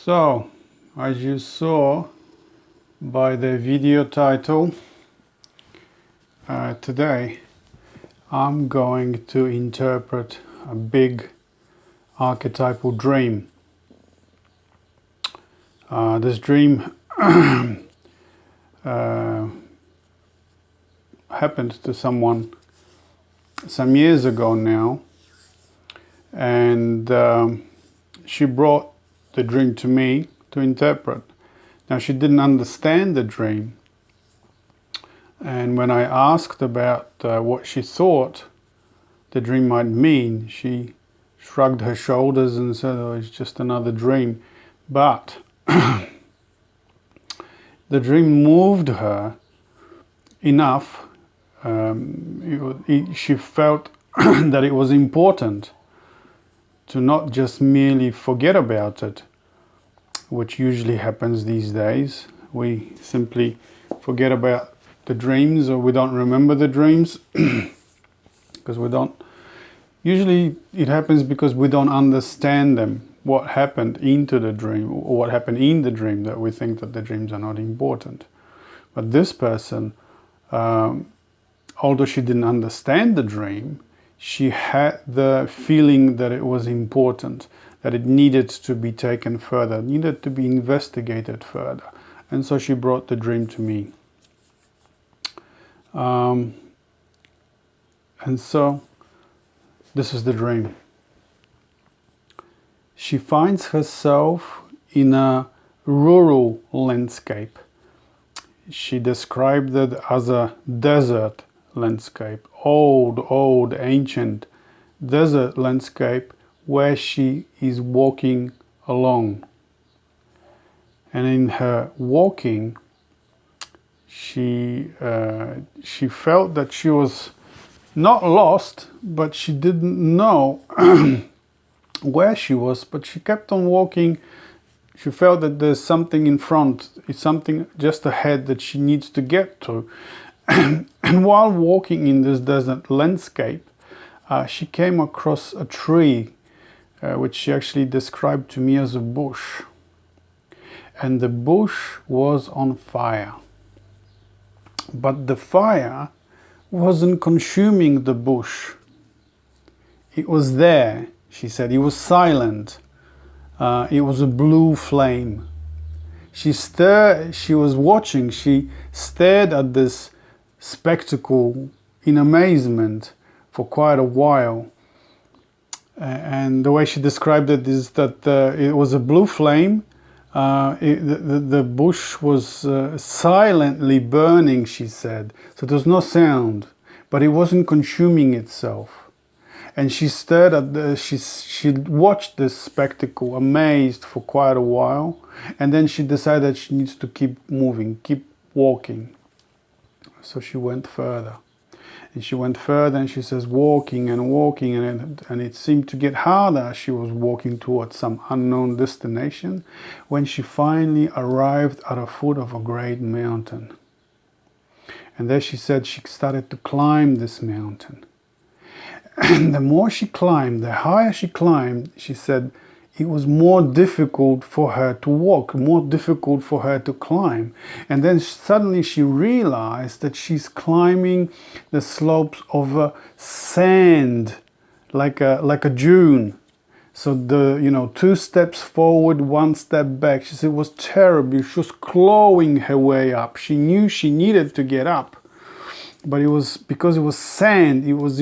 So, as you saw by the video title, today I'm going to interpret a big archetypal dream. This dream happened to someone some years ago now, and she brought the dream to me to interpret. Now, she didn't understand the dream, and when I asked about what she thought the dream might mean, she shrugged her shoulders and said, "Oh, it's just another dream." But the dream moved her enough. She felt that it was important to not just merely forget about it, which usually happens these days. We simply forget about the dreams, or we don't remember the dreams because we don't. Usually it happens because we don't understand them, what happened into the dream, or what happened in the dream, that we think that the dreams are not important. But this person, although she didn't understand the dream, she had the feeling that it was important, that it needed to be taken further, needed to be investigated further. And so she brought the dream to me. And so this is the dream. She finds herself in a rural landscape. She described it as a desert landscape, old, ancient desert landscape where she is walking along. And in her walking, she felt that she was not lost, but she didn't know where she was, but she kept on walking. She felt that there's something in front, it's something just ahead that she needs to get to. And while walking in this desert landscape, she came across a tree, which she actually described to me as a bush. And the bush was on fire. But the fire wasn't consuming the bush. It was there, she said. It was silent. It was a blue flame. She was watching, she stared at this spectacle in amazement for quite a while. And the way she described it is that it was a blue flame. The bush was silently burning, she said. So there was no sound, but it wasn't consuming itself. And she stared at she watched this spectacle, amazed, for quite a while. And then she decided she needs to keep moving, keep walking. So she went further. And she went further, and she says walking, and it seemed to get harder as she was walking towards some unknown destination, when she finally arrived at the foot of a great mountain. And there, she said, she started to climb this mountain. And the more she climbed, the higher she climbed, she said, it was more difficult for her to walk, more difficult for her to climb. And then suddenly she realized that she's climbing the slopes of a sand, like a dune. So the 2 steps forward, 1 step back. She said it was terrible. She was clawing her way up. She knew she needed to get up. But it was because it was sand. It was,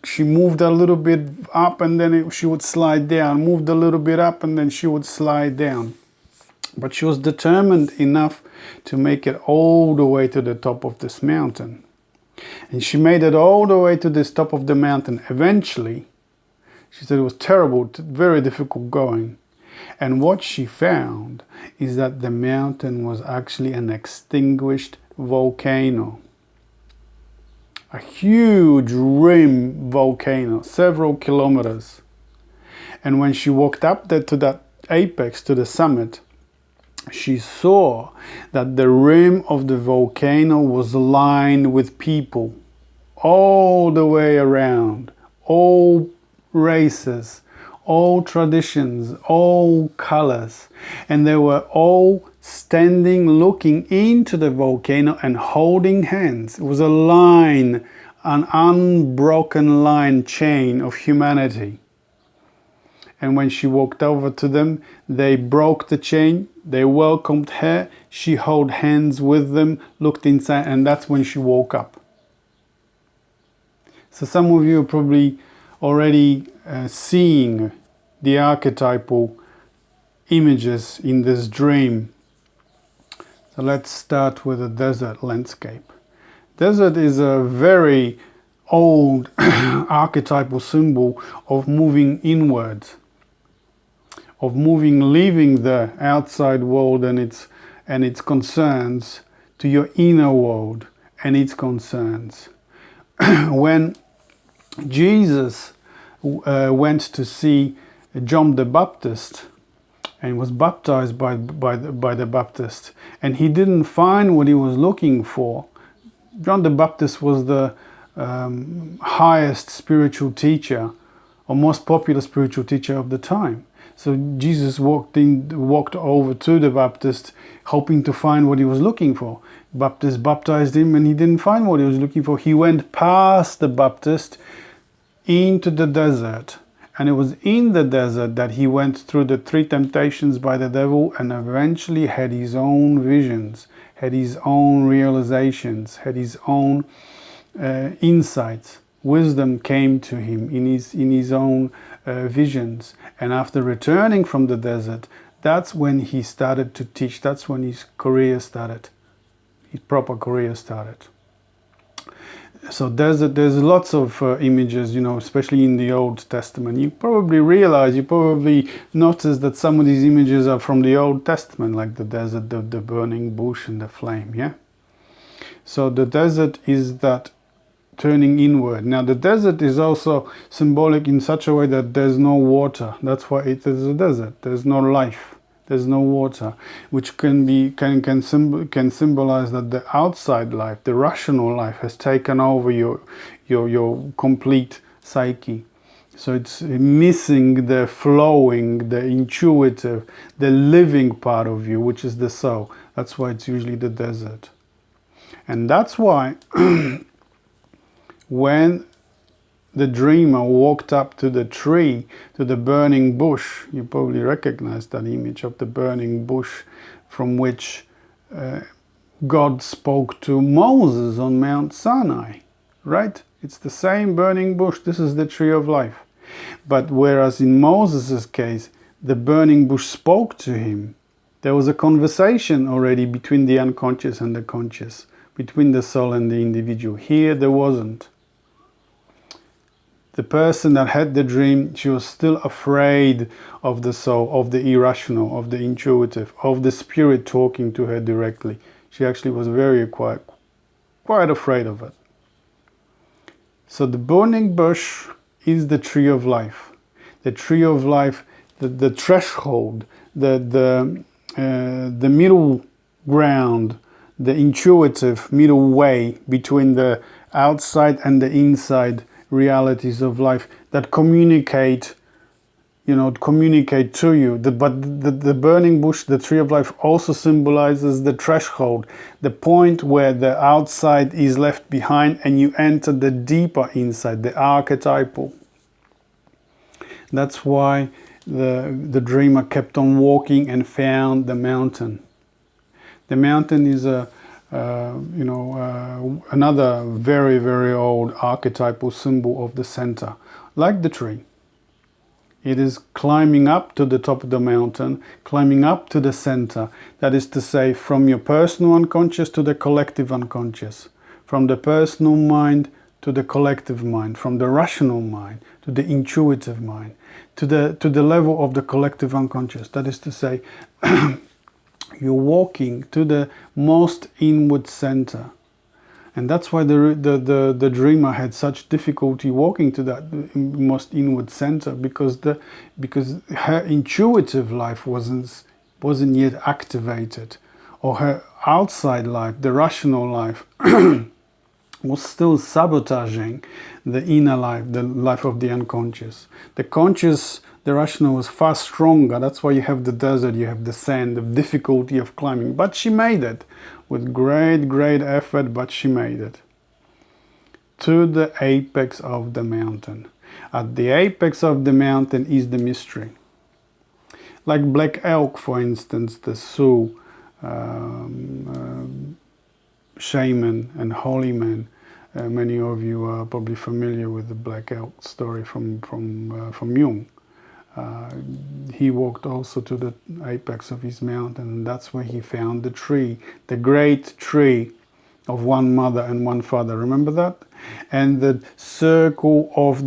she moved a little bit up, and then she would slide down, moved a little bit up, and then she would slide down. But she was determined enough to make it all the way to the top of this mountain. And she made it all the way to this top of the mountain. Eventually, she said it was terrible, very difficult going. And what she found is that the mountain was actually an extinguished volcano. A huge rim volcano, several kilometers. And when she walked up there to that apex, to the summit, she saw that the rim of the volcano was lined with people all the way around, all races, all traditions, all colors, and they were all standing looking into the volcano and holding hands. It was a line, an unbroken line chain of humanity. And when she walked over to them, they broke the chain, they welcomed her, she held hands with them, looked inside, and that's when she woke up. So some of you are probably already seeing the archetypal images in this dream. So let's start with the desert landscape. Desert is a very old archetypal symbol of moving inwards, of moving, leaving the outside world and its concerns to your inner world and its concerns. When Jesus went to see John the Baptist and was baptized by the Baptist, and he didn't find what he was looking for. John the Baptist was the highest spiritual teacher, or most popular spiritual teacher of the time. So Jesus walked over to the Baptist, hoping to find what he was looking for. Baptist baptized him, and he didn't find what he was looking for. He went past the Baptist into the desert, and it was in the desert that he went through the 3 temptations by the devil, and eventually had his own visions, had his own realizations, had his own insights. Wisdom came to him in his own visions. And after returning from the desert, that's when he started to teach. That's when his career started. His proper career started. So there's lots of images, especially in the Old Testament. You probably notice that some of these images are from the Old Testament, like the desert, the burning bush and the flame, yeah? So the desert is that turning inward. Now the desert is also symbolic in such a way that there's no water. That's why it is a desert. There's no life. There's no water, which can symbolize that the outside life, the rational life, has taken over your complete psyche. So it's missing the flowing, the intuitive, the living part of you, which is the soul. That's why it's usually the desert. And that's why when the dreamer walked up to the tree, to the burning bush, you probably recognize that image of the burning bush from which God spoke to Moses on Mount Sinai, right? It's the same burning bush. This is the tree of life. But whereas in Moses' case, the burning bush spoke to him, there was a conversation already between the unconscious and the conscious, between the soul and the individual. Here there wasn't. The person that had the dream, she was still afraid of the soul, of the irrational, of the intuitive, of the spirit talking to her directly. She actually was quite afraid of it. So the burning bush is the tree of life. The tree of life, the threshold, the middle ground, the intuitive middle way between the outside and the inside realities of life that communicate to you. But the burning bush, the tree of life, also symbolizes the threshold, the point where the outside is left behind and you enter the deeper inside, the archetypal. That's why the dreamer kept on walking and found the mountain. The mountain is another very, very old archetypal symbol of the center, like the tree. It is climbing up to the top of the mountain, climbing up to the center. That is to say, from your personal unconscious to the collective unconscious, from the personal mind to the collective mind, from the rational mind to the intuitive mind, to the level of the collective unconscious. That is to say, you're walking to the most inward center. And that's why the dreamer had such difficulty walking to that most inward center, because her intuitive life wasn't yet activated, or her outside life, the rational life, was still sabotaging the inner life, the life of the unconscious. The conscious The rational was far stronger. That's why you have the desert, you have the sand, the difficulty of climbing. But she made it with great, great effort, but she made it to the apex of the mountain. At the apex of the mountain is the mystery. Like Black Elk, for instance, the Sioux shaman and holy man. Many of you are probably familiar with the Black Elk story from Jung. He walked also to the apex of his mountain, and that's where he found the tree, the great tree of one mother and one father. Remember that? And the circle of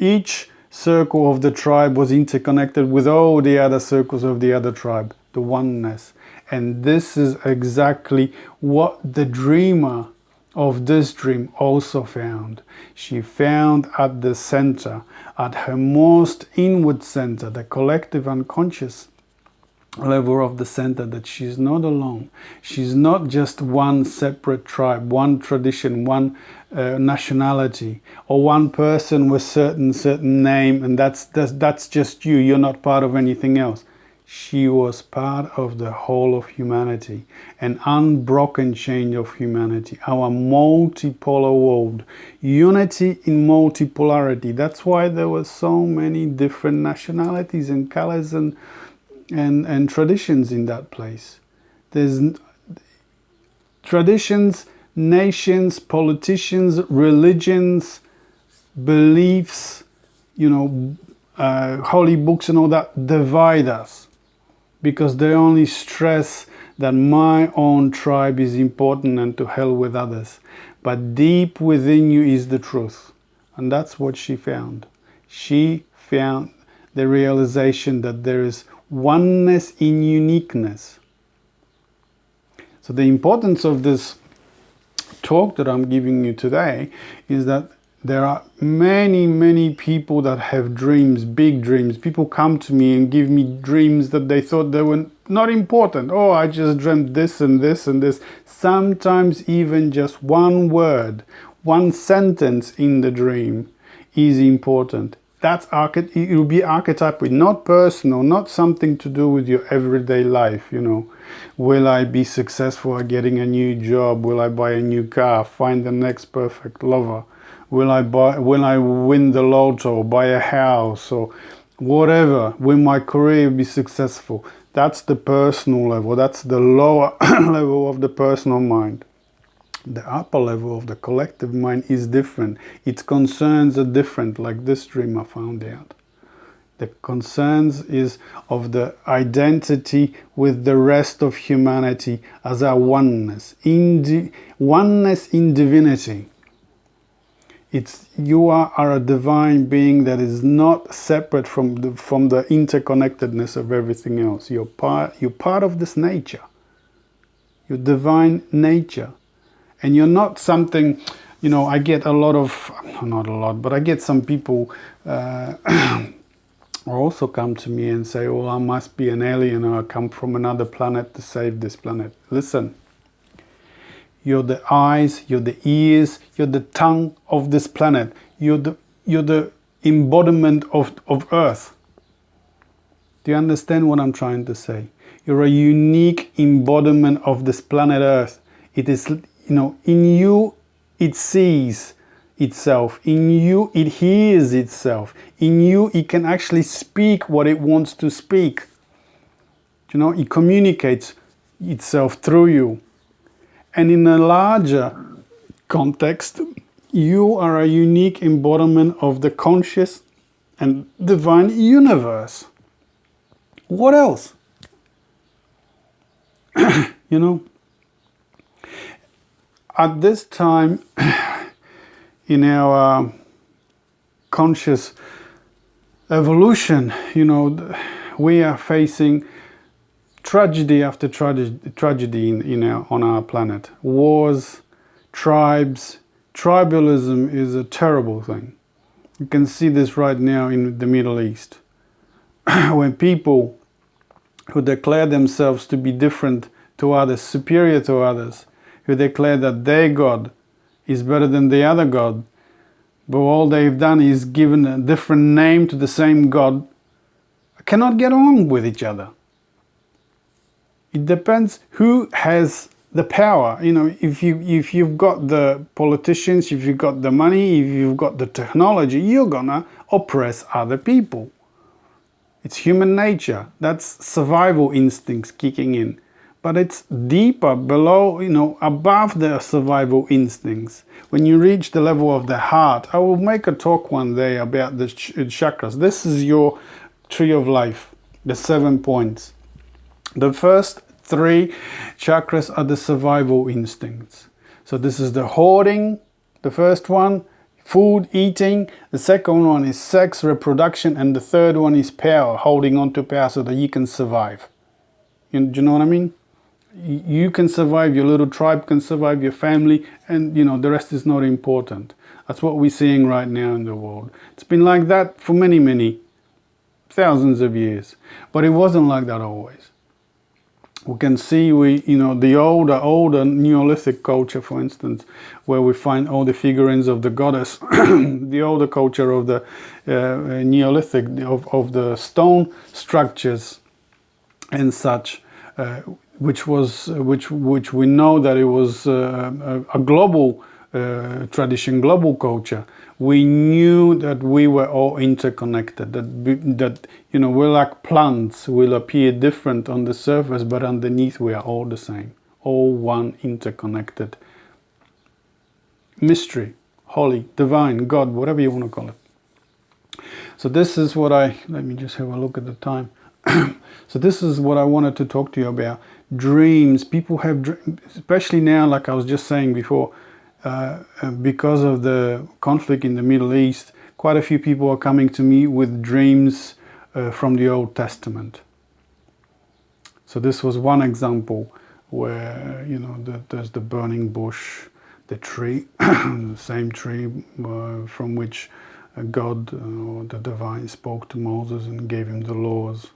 each circle of the tribe was interconnected with all the other circles of the other tribe, the oneness. And this is exactly what the dreamer of this dream also found. She found at the center, at her most inward center, the collective unconscious level of the center, that she's not alone. She's not just one separate tribe, one tradition, one nationality, or one person with certain name, and that's just you. You're not part of anything else. She was part of the whole of humanity, an unbroken chain of humanity, our multipolar world, unity in multipolarity. That's why there were so many different nationalities and colors and traditions in that place. There's traditions, nations, politicians, religions, beliefs, holy books and all that divide us, because they only stress that my own tribe is important and to hell with others. But deep within you is the truth. And that's what she found. She found the realization that there is oneness in uniqueness. So the importance of this talk that I'm giving you today is that there are many, many people that have dreams, big dreams. People come to me and give me dreams that they thought they were not important. Oh, I just dreamt this and this and this. Sometimes even just one word, one sentence in the dream is important. It will be archetypal, not personal, not something to do with your everyday life, Will I be successful at getting a new job? Will I buy a new car? Find the next perfect lover? Will I win the lotto, buy a house, or whatever? Will my career be successful? That's the personal level. That's the lower level of the personal mind. The upper level of the collective mind is different. Its concerns are different, like this dream I found out. The concerns is of the identity with the rest of humanity as our oneness. Oneness in divinity. You are a divine being that is not separate from the interconnectedness of everything else. You're part of this nature. Your divine nature. And you're not something, I get a lot of, not a lot, but I get some people also come to me and say, I must be an alien, or I come from another planet to save this planet. Listen. You're the eyes, you're the ears, you're the tongue of this planet. You're the embodiment of Earth. Do you understand what I'm trying to say? You're a unique embodiment of this planet Earth. It is, in you it sees itself. In you it hears itself. In you it can actually speak what it wants to speak. It communicates itself through you. And in a larger context, you are a unique embodiment of the conscious and divine universe. What else? At this time in our conscious evolution, we are facing tragedy after tragedy on our planet. Wars, tribes, tribalism is a terrible thing. You can see this right now in the Middle East. When people who declare themselves to be different to others, superior to others, who declare that their God is better than the other God, but all they've done is given a different name to the same God, cannot get along with each other. It depends who has the power. You know, if you've got the politicians, if you've got the money, if you've got the technology, you're gonna oppress other people. It's human nature. That's survival instincts kicking in. But it's deeper, below, you know, above the survival instincts. When you reach the level of the heart, I will make a talk one day about the chakras. This is your tree of life, the 7 points. The first 3 chakras are the survival instincts. So this is the hoarding, the first one, food, eating. The second one is sex, reproduction, and the third one is power, holding on to power so that you can survive. Do you know what I mean? You can survive, your little tribe can survive, your family, and you know, the rest is not important. That's what we're seeing right now in the world. It's been like that for many, many thousands of years, but it wasn't like that always. We can see, you know, the older Neolithic culture, for instance, where we find all the figurines of the goddess, the older culture of the Neolithic, of the stone structures and such, which we know that it was a global tradition, global culture. We knew that we were all interconnected, that you know, we're like plants, will appear different on the surface, but underneath we are all the same, all one interconnected mystery, holy, divine, God, whatever you want to call it. So this is what let me just have a look at the time. So this is what I wanted to talk to you about. Dreams. People have dreams, especially now, like I was just saying before, because of the conflict in the Middle East, quite a few people are coming to me with dreams from the Old Testament. So this was one example where, you know, there's the burning bush, the tree, the same tree from which God, or the divine, spoke to Moses and gave him the laws,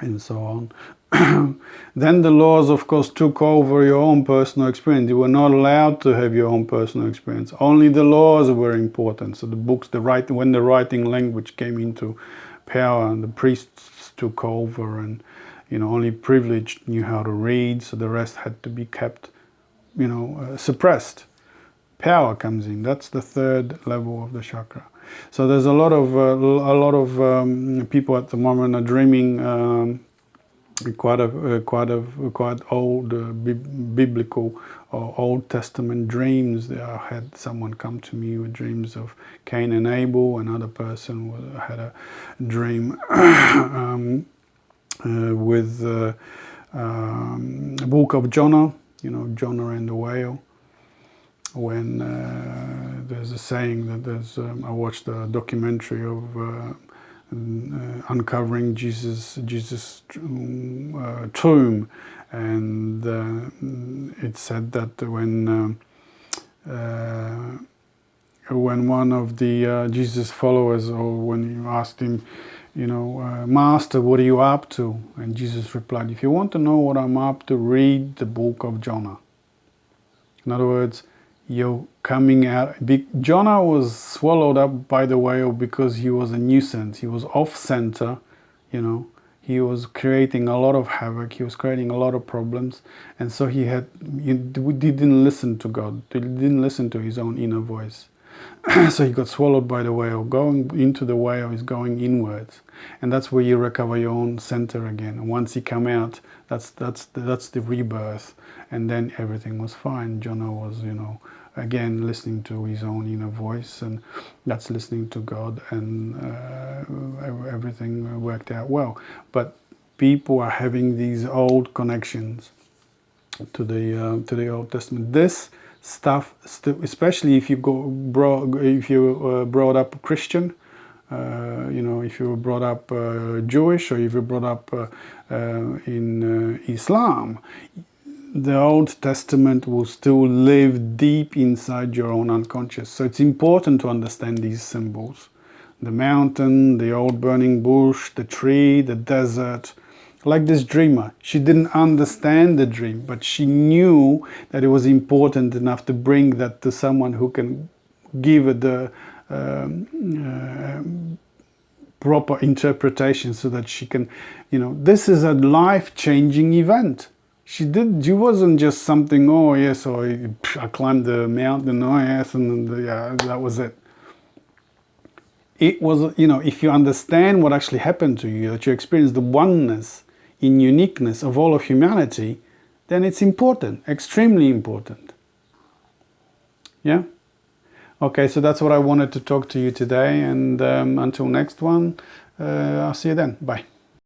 and so on. Then the laws, of course, took over your own personal experience. You were not allowed to have your own personal experience. Only the laws were important. So the books, when the writing language came into power, and the priests took over, and you know, only privileged knew how to read. So the rest had to be kept, you know, suppressed. Power comes in. That's the third level of the chakra. So there's a lot of people at the moment are dreaming quite old biblical or Old Testament dreams. I had someone come to me with dreams of Cain and Abel. Another person had a dream with the book of Jonah. You know, Jonah and the whale. When there's a saying that there's, I watched a documentary of uncovering Jesus' tomb, and it said that when one of the Jesus followers, or when you asked him, you know, Master, what are you up to? And Jesus replied, if you want to know what I'm up to, read the book of Jonah. In other words, you're coming out. Jonah was swallowed up by the whale because he was a nuisance. He was off-center, you know. He was creating a lot of havoc. He was creating a lot of problems. And so he didn't listen to God. He didn't listen to his own inner voice. So he got swallowed by the whale. Going into the whale is going inwards. And that's where you recover your own center again. And once you come out, that's the rebirth. And then everything was fine. Jonah was, you know, again listening to his own inner voice, and that's listening to God, and everything worked out well. But people are having these old connections to the Old Testament. This stuff, especially if you brought up Christian, you know, if you were brought up Jewish, or if you were brought up in Islam, the Old Testament will still live deep inside your own unconscious. So it's important to understand these symbols. The mountain, the old burning bush, the tree, the desert. Like this dreamer, she didn't understand the dream, but she knew that it was important enough to bring that to someone who can give it the proper interpretation so that she can, you know, this is a life-changing event. She wasn't just something, oh yes, or I climbed the mountain, oh yes, and yeah, that was it. It was, you know, if you understand what actually happened to you, that you experience the oneness in uniqueness of all of humanity, then it's important, extremely important. Yeah? Okay, so that's what I wanted to talk to you today, and until next one, I'll see you then. Bye.